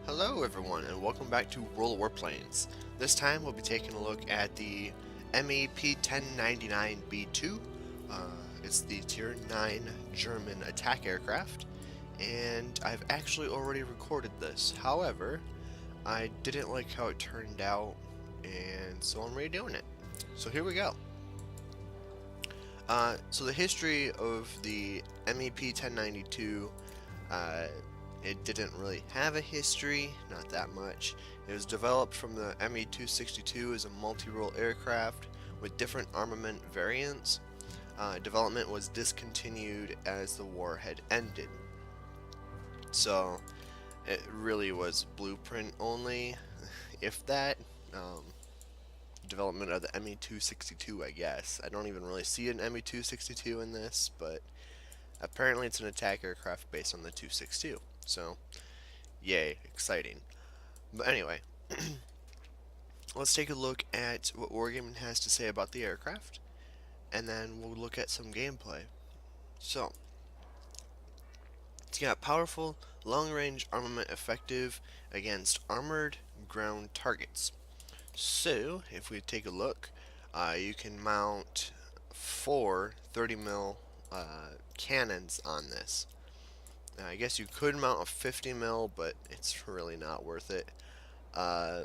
Hello everyone and welcome back to World of Warplanes. This time we'll be taking a look at the P.1099 B-2. It's the Tier 9 German attack aircraft, and I've actually already recorded this. However, I didn't like how it turned out, and so I'm redoing it. So here we go. So the history of the MEP 1092, it didn't really have a history, not that much. It was developed from the ME-262 as a multi-role aircraft with different armament variants. Development was discontinued as the war had ended. So it really was blueprint only, if that. Um, Development of the ME-262, I guess. I don't even really see an ME-262 in this, but apparently it's an attack aircraft based on the 262. So, yay, exciting. But anyway, let's take a look at what Wargaming has to say about the aircraft, and then we'll look at some gameplay. So, it's got powerful, long-range armament effective against armored ground targets. So, if we take a look, you can mount four 30 mil cannons on this. I guess you could mount a 50 mil, but it's really not worth it. Uh,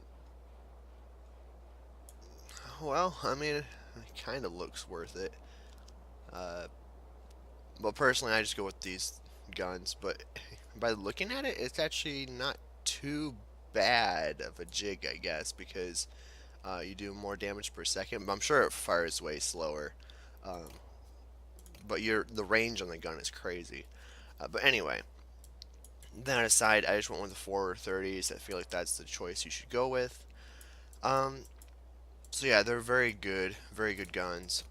well, I mean, it kind of looks worth it. Uh, but personally, I just go with these guns. But by looking at it, it's actually not too bad of a jig, I guess, because you do more damage per second. But I'm sure it fires way slower. Um, but the range on the gun is crazy. But anyway, that aside, I just went with the 430s. I feel like that's the choice you should go with. Um, so yeah, they're very good guns.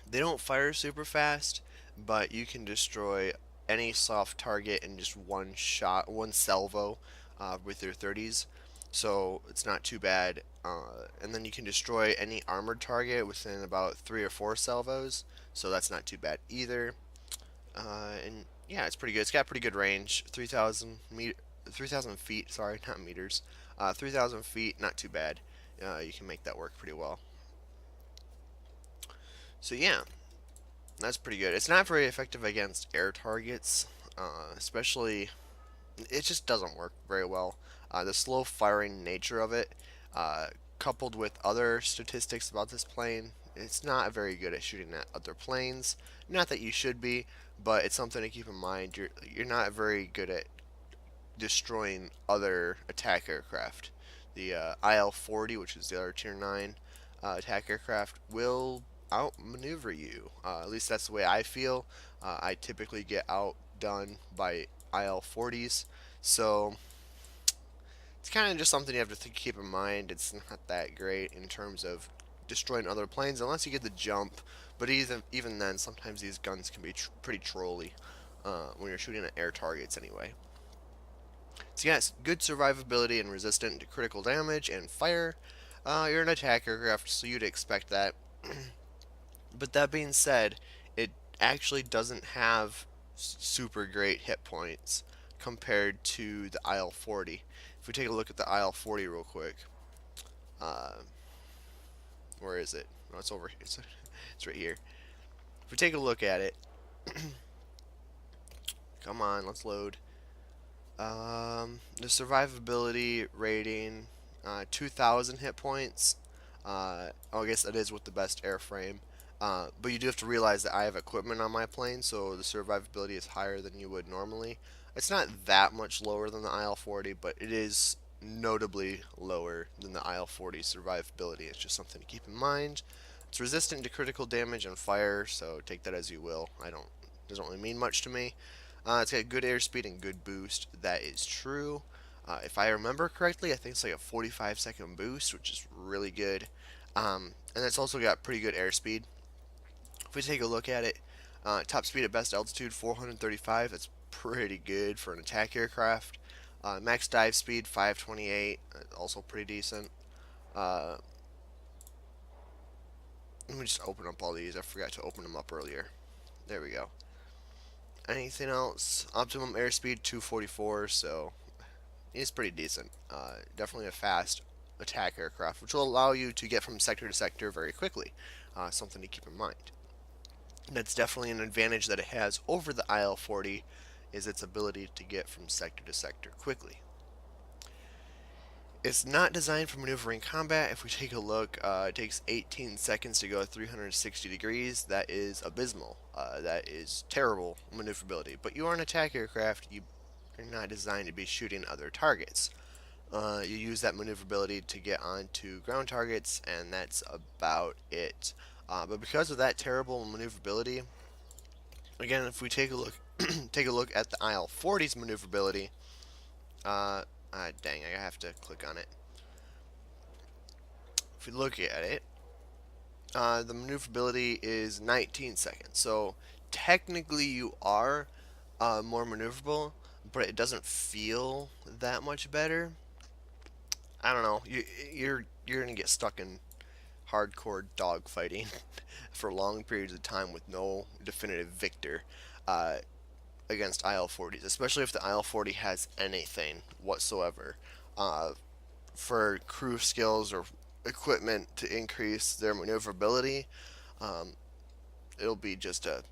They don't fire super fast, but you can destroy any soft target in just one shot, one salvo with your 30s. So it's not too bad. And then you can destroy any armored target within about 3 or 4 salvos. So that's not too bad either. And yeah, it's pretty good. It's got pretty good range. 3,000 feet. Sorry, not meters. 3,000 feet. Not too bad. You can make that work pretty well. So yeah, that's pretty good. It's not very effective against air targets, especially. It just doesn't work very well. The slow firing nature of it, coupled with other statistics about this plane, it's not very good at shooting at other planes. Not that you should be, but it's something to keep in mind. You're not very good at destroying other attack aircraft. The IL-40, which is the other Tier 9 attack aircraft, will outmaneuver you. At least that's the way I feel. I typically get outdone by IL-40s, so it's kind of just something you have to keep in mind. It's not that great in terms of destroying other planes unless you get the jump. But even then, sometimes these guns can be pretty trolly when you're shooting at air targets anyway. So yes, good survivability and resistant to critical damage and fire. You're an attack aircraft, so you'd expect that. But that being said, it actually doesn't have super great hit points compared to the IL-40. If we take a look at the IL-40 real quick, uh, where is it? Oh, it's over here. It's right here. If we take a look at it, come on, let's load. The survivability rating, 2,000 hit points. I guess that is with the best airframe. But you do have to realize that I have equipment on my plane, so the survivability is higher than you would normally. It's not that much lower than the IL-40, but it is notably lower than the IL-40 survivability. It's just something to keep in mind. It's resistant to critical damage and fire, so take that as you will. Doesn't really mean much to me. It's got good airspeed and good boost. That is true. If I remember correctly, I think it's like a 45-second boost, which is really good. And it's also got pretty good airspeed. If we take a look at it, top speed at best altitude 435. That's pretty good for an attack aircraft. Max dive speed 528. Also pretty decent. Let me just open up all these. I forgot to open them up earlier. There we go. Anything else? Optimum airspeed 244. So is pretty decent. Definitely a fast attack aircraft, which will allow you to get from sector to sector very quickly. Something to keep in mind. That's definitely an advantage that it has over the IL-40, is its ability to get from sector to sector quickly. It's not designed for maneuvering combat. If we take a look, it takes 18 seconds to go 360 degrees. That is abysmal. That is terrible maneuverability. But you are an attack aircraft. You're not designed to be shooting other targets. You use that maneuverability to get onto ground targets, and that's about it. But because of that terrible maneuverability, again, if we take a look, take a look at the IL-40's maneuverability. Dang, I have to click on it. If we look at it, the maneuverability is 19 seconds. So technically, you are more maneuverable, but it doesn't feel that much better. I don't know. You're gonna get stuck in hardcore dogfighting for long periods of time with no definitive victor uh, against IL-40s, especially if the IL-40 has anything whatsoever for crew skills or equipment to increase their maneuverability. Um, it'll be just a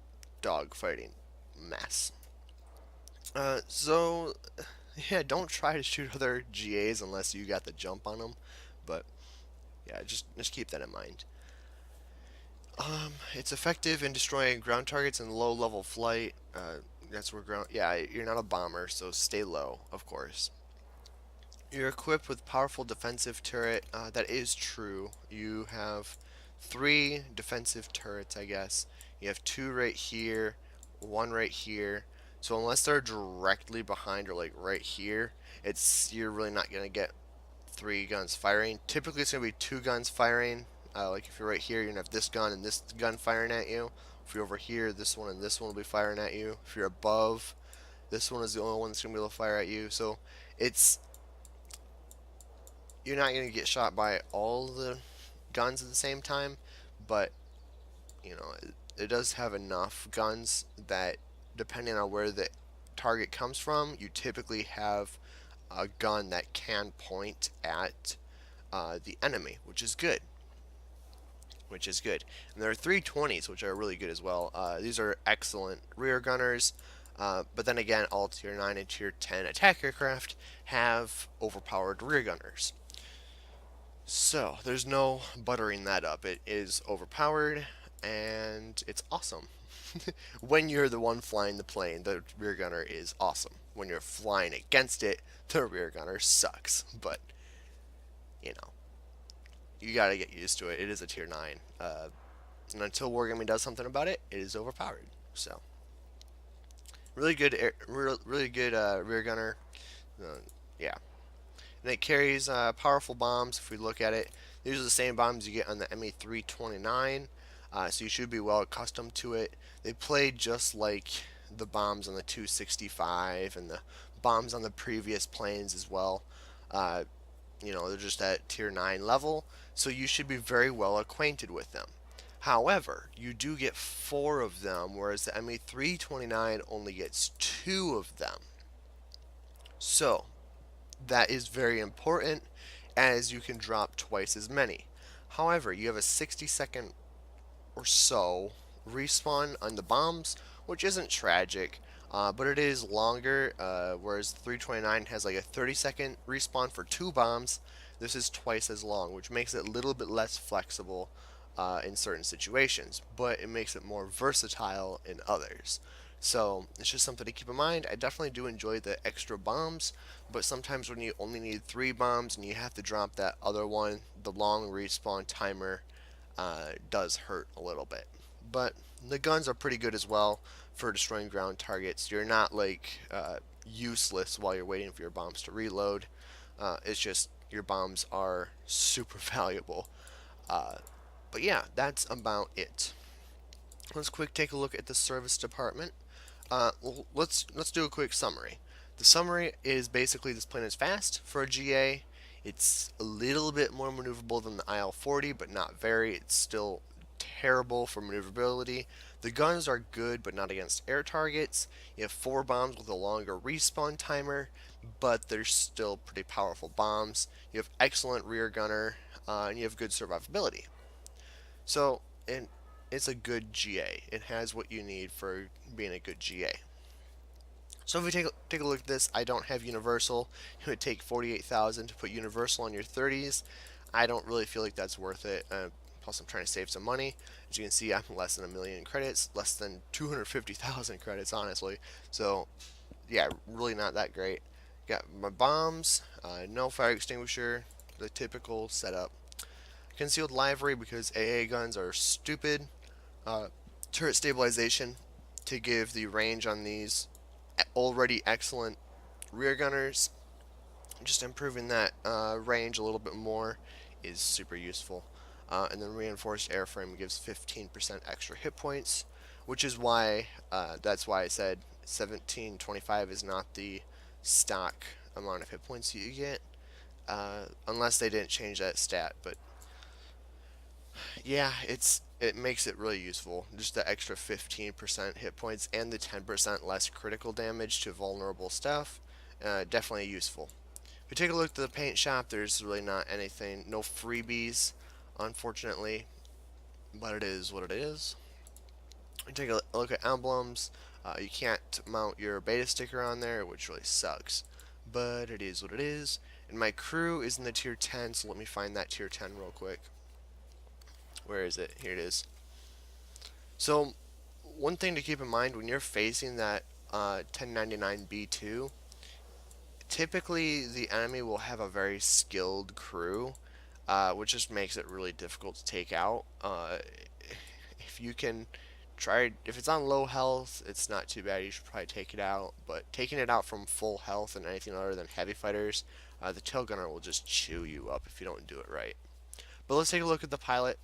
dogfighting mess. So yeah, don't try to shoot other GAs unless you got the jump on them. But yeah, just keep that in mind. It's effective in destroying ground targets in low level flight. That's where ground. Yeah, you're not a bomber, so stay low, of course. You're equipped with powerful defensive turret. That is true. You have three defensive turrets, I guess. You have two right here, one right here. So unless they're directly behind or like right here, it's you're really not gonna get three guns firing. Typically, it's gonna be two guns firing. Like if you're right here, you're gonna have this gun and this gun firing at you. If you're over here, this one and this one will be firing at you. If you're above, this one is the only one that's gonna be able to fire at you. So it's you're not gonna get shot by all the guns at the same time, but it does have enough guns that depending on where the target comes from, you typically have a gun that can point at the enemy, which is good. Which is good. And there are 320s, which are really good as well. These are excellent rear gunners. But then again, all Tier 9 and Tier 10 attack aircraft have overpowered rear gunners. So, there's no buttering that up. It is overpowered, and it's awesome. When you're the one flying the plane, the rear gunner is awesome. When you're flying against it, the rear gunner sucks. But, you know, you gotta get used to it. It is a Tier 9. And until Wargaming does something about it, it is overpowered. So, really good rear gunner. Uh, yeah. And it carries powerful bombs. If we look at it, these are the same bombs you get on the ME-329, so you should be well accustomed to it. They play just like the bombs on the 265 and the bombs on the previous planes as well. Uh, they're just at Tier 9 level, so you should be very well acquainted with them. However, you do get 4 of them, whereas the ME-329 only gets 2 of them. So, that is very important as you can drop twice as many. However, you have a 60-second or so respawn on the bombs, which isn't tragic, but it is longer, whereas the 329 has like a 30-second respawn for 2 bombs. This is twice as long, which makes it a little bit less flexible in certain situations, but it makes it more versatile in others. So it's just something to keep in mind. I definitely do enjoy the extra bombs, but sometimes when you only need 3 bombs and you have to drop that other one, the long respawn timer does hurt a little bit. But the guns are pretty good as well for destroying ground targets. You're not like useless while you're waiting for your bombs to reload. It's just your bombs are super valuable. Uh, but yeah, that's about it. Let's quick take a look at the service department. Let's do a quick summary. The summary is basically this plane is fast for a GA. It's a little bit more maneuverable than the IL-40, but not very. It's still terrible for maneuverability. The guns are good, but not against air targets. You have 4 bombs with a longer respawn timer, but they're still pretty powerful bombs. You have excellent rear gunner, and you have good survivability. So, and it's a good GA. It has what you need for being a good GA. So if we take a look at this, I don't have universal. It would take 48,000 to put universal on your 30s. I don't really feel like that's worth it. Plus, I'm trying to save some money. As you can see, I'm less than a million credits, less than 250,000 credits, honestly. So yeah, really not that great. Got my bombs, no fire extinguisher, the typical setup. Concealed livery because AA guns are stupid. Uh, Turret stabilization to give the range on these already excellent rear gunners. Just improving that range a little bit more is super useful. And then reinforced airframe gives 15% extra hit points, which is why that's why I said 1725 is not the stock amount of hit points you get, unless they didn't change that stat. But yeah, it makes it really useful. Just the extra 15% hit points and the 10% less critical damage to vulnerable stuff, definitely useful. If we take a look at the paint shop, there's really not anything, no freebies, unfortunately, but it is what it is. We take a look at emblems. You can't mount your beta sticker on there, which really sucks, but it is what it is. And my crew is in the tier 10, so let me find that tier 10 real quick. Where is it? Here it is. So, one thing to keep in mind when you're facing that 1099 B-2, typically the enemy will have a very skilled crew, which just makes it really difficult to take out. If you can try, if it's on low health, it's not too bad. You should probably take it out. But taking it out from full health and anything other than heavy fighters, the tail gunner will just chew you up if you don't do it right. But let's take a look at the pilot.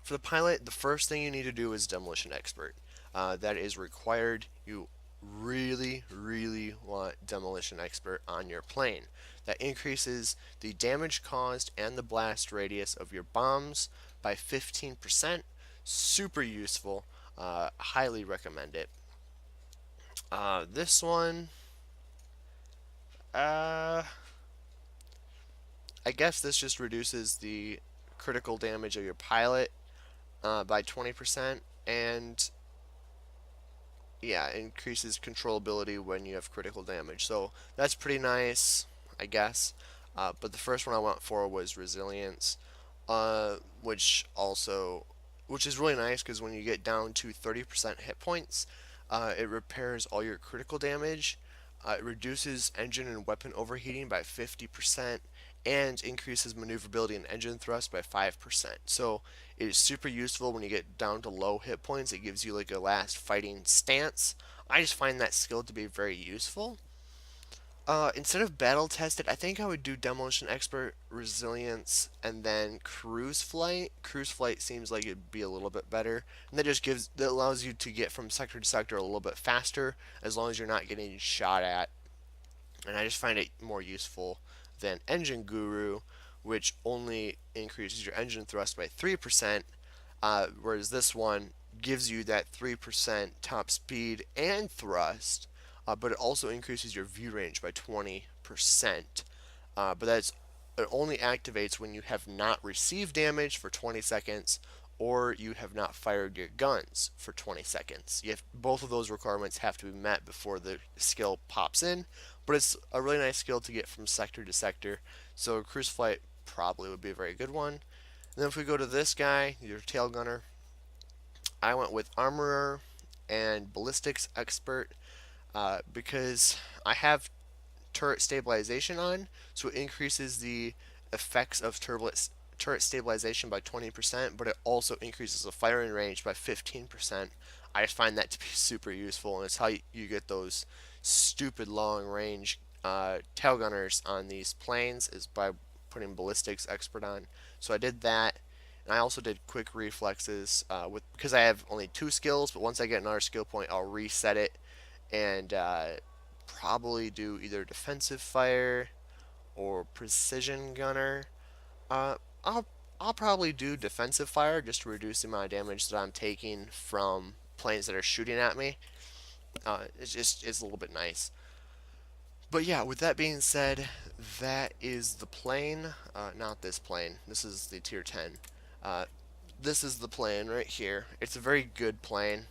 For the pilot, the first thing you need to do is demolition expert. That is required. You really, really want demolition expert on your plane. That increases the damage caused and the blast radius of your bombs by 15%. Super useful. Highly recommend it. This one, uh, I guess this just reduces the critical damage of your pilot by 20%, and yeah, increases controllability when you have critical damage. So that's pretty nice, I guess. But the first one I went for was resilience, which also, which is really nice because when you get down to 30% hit points, it repairs all your critical damage. It reduces engine and weapon overheating by 50% and increases maneuverability and engine thrust by 5%. So it is super useful when you get down to low hit points. It gives you like a last fighting stance. I just find that skill to be very useful. Instead of battle tested, I think I would do demolition expert, resilience, and then cruise flight. Cruise flight seems like it'd be a little bit better, and that allows you to get from sector to sector a little bit faster as long as you're not getting shot at. And I just find it more useful than engine guru, which only increases your engine thrust by 3%, whereas this one gives you that 3% top speed and thrust, but it also increases your view range by 20%. But it only activates when you have not received damage for 20 seconds or you have not fired your guns for 20 seconds. Both of those requirements have to be met before the skill pops in, but it's a really nice skill to get from sector to sector. So cruise flight probably would be a very good one. And then if we go to this guy, your tail gunner, I went with armorer and ballistics expert because I have turret stabilization on, so it increases the effects of turret stabilization by 20%, but it also increases the firing range by 15%. I just find that to be super useful, and it's how you get those stupid long range tail gunners on these planes is by putting ballistics expert on. So I did that, and I also did quick reflexes with because I have only two skills, but once I get another skill point, I'll reset it and probably do either defensive fire or precision gunner. Uh, I'll I'll probably do defensive fire just to reduce the amount of damage that I'm taking from planes that are shooting at me. It's a little bit nice. But yeah, with that being said, that is the plane. Not this plane. This is the tier 10. Uh, this is the plane right here. It's a very good plane.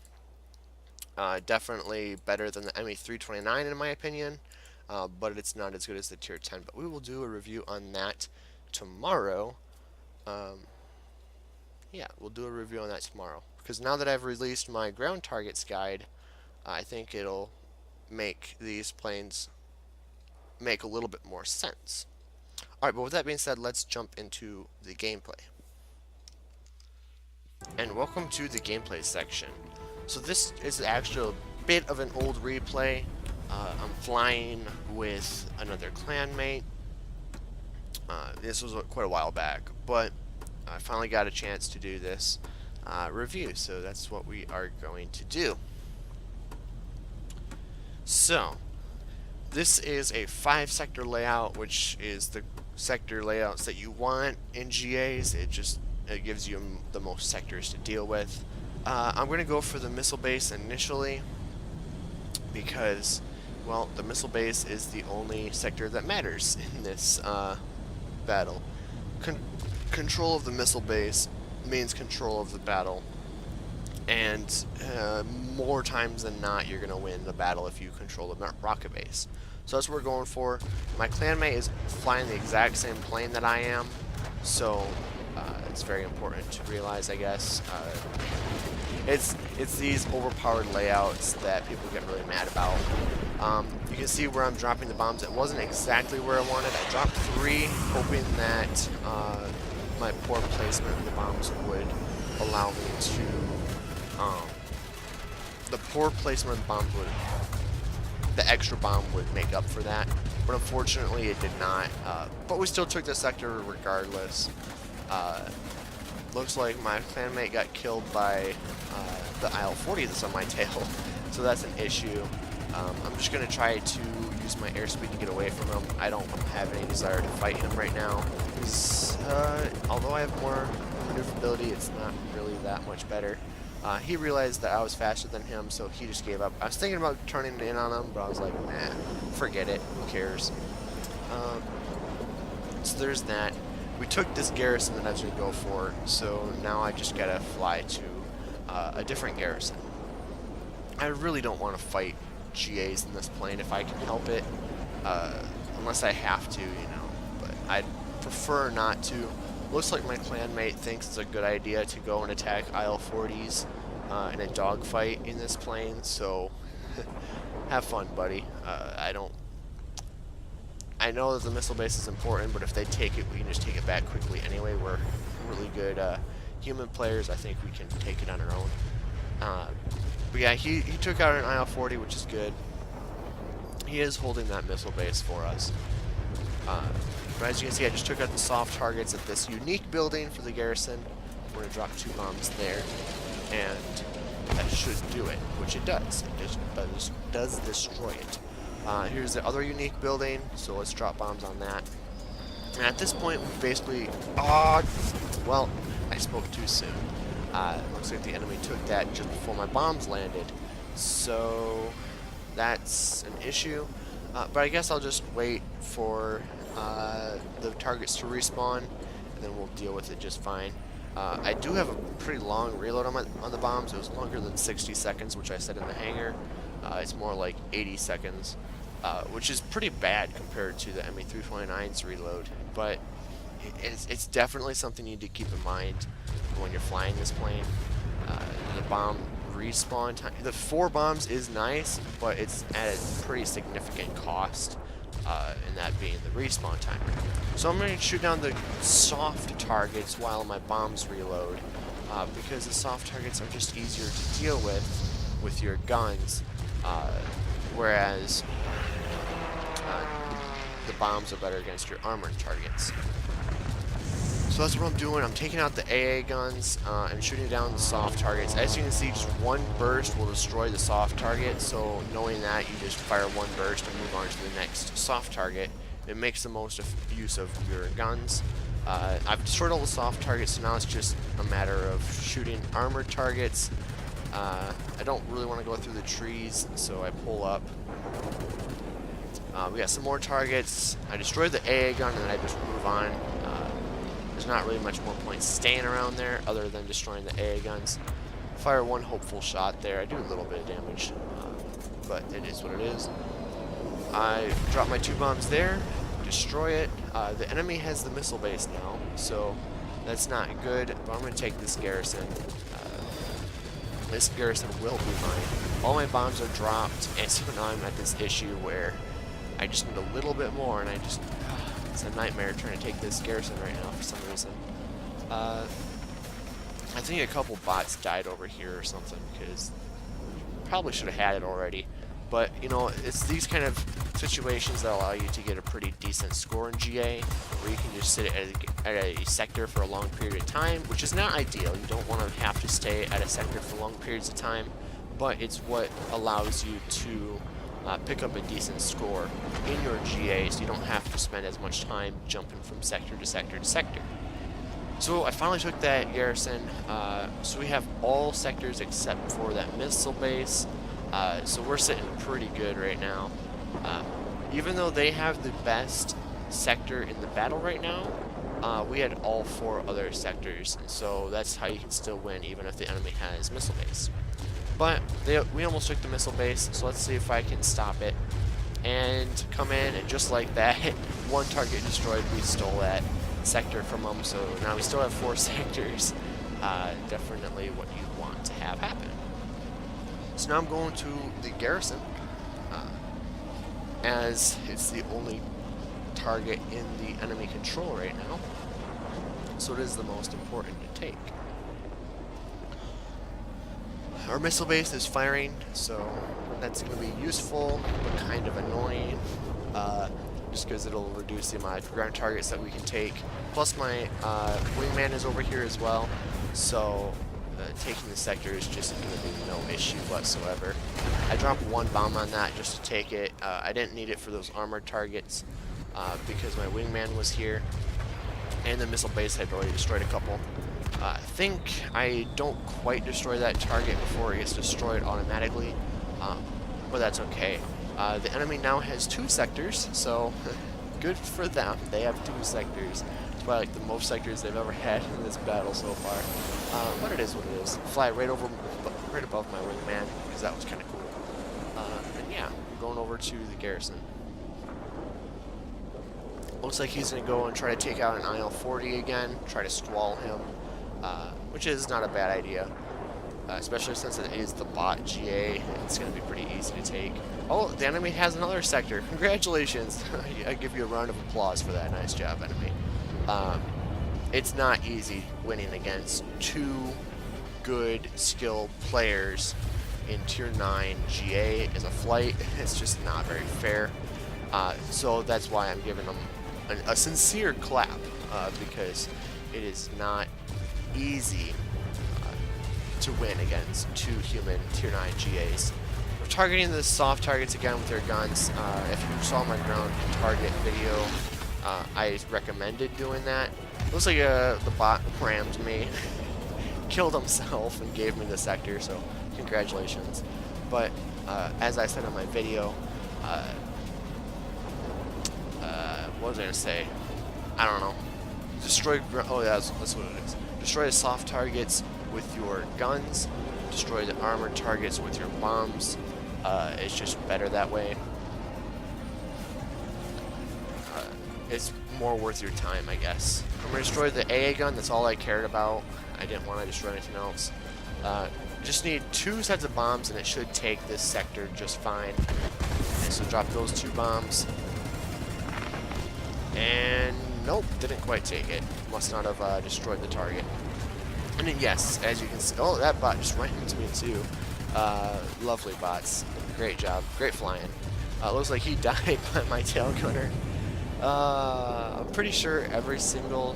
Definitely better than the ME329 in my opinion, but it's not as good as the tier 10. But we will do a review on that tomorrow. Um, yeah, we'll do a review on that tomorrow. Because now that I've released my ground targets guide, I think it'll make these planes make a little bit more sense. Alright, but with that being said, let's jump into the gameplay. And welcome to the gameplay section. So this is actually a bit of an old replay. I'm flying with another clanmate. This was quite a while back, but I finally got a chance to do this review, so that's what we are going to do. So, this is a 5-sector layout, which is the sector layouts that you want in GAs. It gives you the most sectors to deal with. I'm going to go for the missile base initially because, well, the missile base is the only sector that matters in this battle. Control of the missile base means control of the battle, and more times than not you're going to win the battle if you control the rocket base. So that's what we're going for. My clanmate is flying the exact same plane that I am, so it's very important to realize, I guess. It's these overpowered layouts that people get really mad about. You can see where I'm dropping the bombs. It wasn't exactly where I wanted. I dropped 3, hoping that my poor placement of the bombs would allow me to... the poor placement of the bombs would... the extra bomb would make up for that. But unfortunately it did not. But we still took the sector regardless. Looks like my clanmate got killed by the IL-40 that's on my tail, so that's an issue. I'm just going to try to use my airspeed to get away from him. I don't have any desire to fight him right now, because although I have more maneuverability, it's not really that much better. He realized that I was faster than him, so he just gave up. I was thinking about turning in on him, but I was like, nah, forget it, who cares. So there's that. We took this garrison that I was going to go for, so now I just gotta fly to a different garrison. I really don't want to fight GAs in this plane if I can help it, unless I have to, you know, but I'd prefer not to. Looks like my clanmate thinks it's a good idea to go and attack IL-40s in a dogfight in this plane, so have fun, buddy. I know that the missile base is important, but if they take it, we can just take it back quickly anyway. We're really good human players. I think we can take it on our own. But yeah, he took out an IL-40, which is good. He is holding that missile base for us. But as you can see, I just took out the soft targets at this unique building for the garrison. We're going to drop 2 bombs there, and that should do it, which it does. It does destroy it. Here's the other unique building, so let's drop bombs on that. And at this point, we basically... well, I spoke too soon. Looks like the enemy took that just before my bombs landed. So that's an issue. But I guess I'll just wait for the targets to respawn, and then we'll deal with it just fine. I do have a pretty long reload on the bombs. It was longer than 60 seconds, which I said in the hangar. It's more like 80 seconds, which is pretty bad compared to the ME329's reload. But it's definitely something you need to keep in mind when you're flying this plane. The bomb respawn time, the 4 bombs is nice, but it's at a pretty significant cost, and that being the respawn time. So I'm going to shoot down the soft targets while my bombs reload, because the soft targets are just easier to deal with your guns, whereas the bombs are better against your armored targets. So that's what I'm doing. I'm taking out the AA guns and shooting down the soft targets. As you can see, just one burst will destroy the soft target, so knowing that, you just fire one burst and move on to the next soft target. It makes the most use of your guns. I've destroyed all the soft targets, so now it's just a matter of shooting armored targets. I don't really want to go through the trees, so I pull up. We got some more targets. I destroyed the AA gun and then I just move on. There's not really much more point staying around there other than destroying the AA guns. Fire one hopeful shot there. I do a little bit of damage, but it is what it is. I drop my 2 bombs there, destroy it. The enemy has the missile base now, so that's not good, but I'm going to take this garrison. This garrison will be mine. All my bombs are dropped, and so now I'm at this issue where I just need a little bit more, and it's a nightmare trying to take this garrison right now for some reason. I think a couple bots died over here or something, because probably should have had it already. But, you know, it's these kind of situations that allow you to get a pretty decent score in GA, where you can just sit at a sector for a long period of time, which is not ideal. You don't want to have to stay at a sector for long periods of time, but it's what allows you to pick up a decent score in your GA, so you don't have to spend as much time jumping from sector to sector to sector. So I finally took that garrison, so we have all sectors except for that missile base. So we're sitting pretty good right now. Even though they have the best sector in the battle right now, we had all 4 other sectors, and so that's how you can still win even if the enemy has missile base. But we almost took the missile base, so let's see if I can stop it. And come in, and just like that, 1 target destroyed, we stole that sector from them, so now we still have 4 sectors. Definitely what you want to have happen. So now I'm going to the garrison, as it's the only target in the enemy control right now, so it is the most important to take. Our missile base is firing, so that's going to be useful, but kind of annoying, just because it'll reduce the amount of ground targets that we can take. Plus my wingman is over here as well, so taking the sector is just going to be no issue whatsoever. I dropped 1 bomb on that just to take it. I didn't need it for those armored targets because my wingman was here, and the missile base had already destroyed a couple. I think I don't quite destroy that target before it gets destroyed automatically, but that's okay. The enemy now has 2 sectors, so good for them. They have 2 sectors. It's probably like the most sectors they've ever had in this battle so far. But it is what it is. Fly right above my wingman, because that was kind of cool. And yeah, going over to the garrison. Looks like he's going to go and try to take out an IL-40 again, try to squall him, which is not a bad idea. Especially since it is the bot GA, it's going to be pretty easy to take. Oh, the enemy has another sector. Congratulations. I give you a round of applause for that. Nice job, enemy. It's not easy winning against 2 good, skilled players in Tier 9 GA as a flight. It's just not very fair. So that's why I'm giving them a sincere clap, because it is not easy to win against 2 human Tier 9 GAs. We're targeting the soft targets again with their guns. If you saw my ground target video, I recommended doing that. Looks like the bot rammed me, killed himself, and gave me the sector, so congratulations. But as I said in my video, what was I going to say? I don't know. Destroy, oh yeah, that's what it is. Destroy the soft targets with your guns, destroy the armored targets with your bombs. It's just better that way. It's more worth your time, I guess. I'm going to destroy the AA gun, that's all I cared about. I didn't want to destroy anything else. Just need 2 sets of bombs and it should take this sector just fine. And so drop those 2 bombs. And nope, didn't quite take it. Must not have destroyed the target. And then yes, as you can see, oh, that bot just ran into me too. Lovely bots. Great job. Great flying. Looks like he died by my tail gunner. I'm pretty sure every single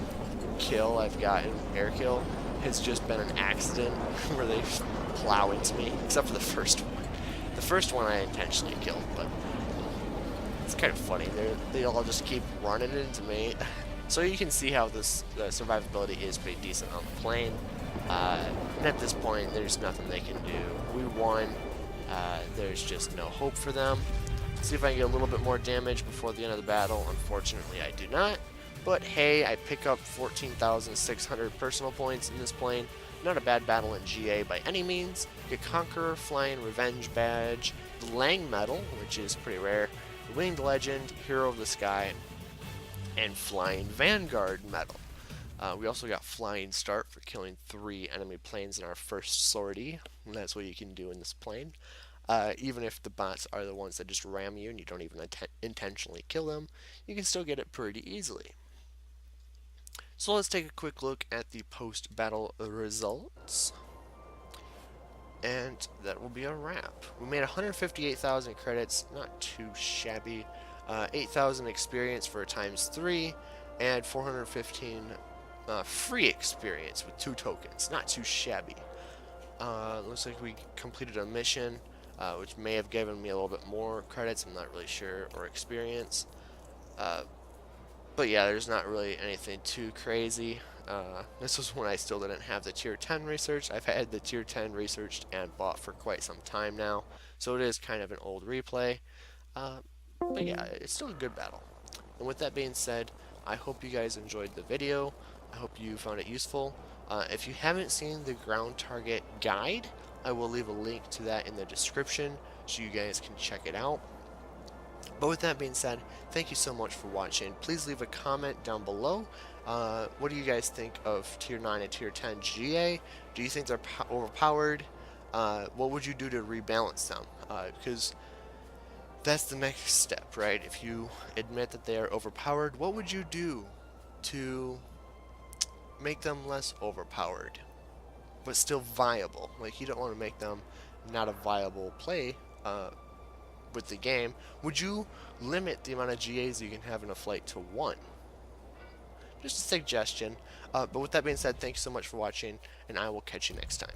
kill I've gotten, air kill, has just been an accident where they plow into me, except for the first one. The first one I intentionally killed, but it's kind of funny. They all just keep running into me. So you can see how this survivability is pretty decent on the plane. And at this point, there's nothing they can do. We won. There's just no hope for them. See if I can get a little bit more damage before the end of the battle. Unfortunately, I do not. But hey, I pick up 14,600 personal points in this plane. Not a bad battle in GA by any means. Get Conqueror, Flying Revenge Badge, the Lang Medal, which is pretty rare, the Winged Legend, Hero of the Sky, and Flying Vanguard Medal. We also got Flying Start for killing 3 enemy planes in our first sortie. That's what you can do in this plane. Even if the bots are the ones that just ram you and you don't even intentionally kill them, you can still get it pretty easily. So let's take a quick look at the post-battle results. And that will be a wrap. We made 158,000 credits, not too shabby. 8,000 experience for times 3, and 415 free experience with 2 tokens. Not too shabby. Looks like we completed a mission, which may have given me a little bit more credits, I'm not really sure, or experience. But yeah, there's not really anything too crazy. This was when I still didn't have the tier 10 research. I've had the tier 10 researched and bought for quite some time now, so it is kind of an old replay. But yeah, it's still a good battle. And with that being said, I hope you guys enjoyed the video. I hope you found it useful. If you haven't seen the ground target guide, I will leave a link to that in the description so you guys can check it out. But with that being said, thank you so much for watching. Please leave a comment down below. What do you guys think of tier 9 and tier 10 GA? Do you think they're overpowered? What would you do to rebalance them? Because that's the next step, right? If you admit that they are overpowered, what would you do to make them less overpowered, but still viable? Like, you don't want to make them not a viable play with the game. Would you limit the amount of GAs you can have in a flight to 1? Just a suggestion. But with that being said, thanks so much for watching, and I will catch you next time.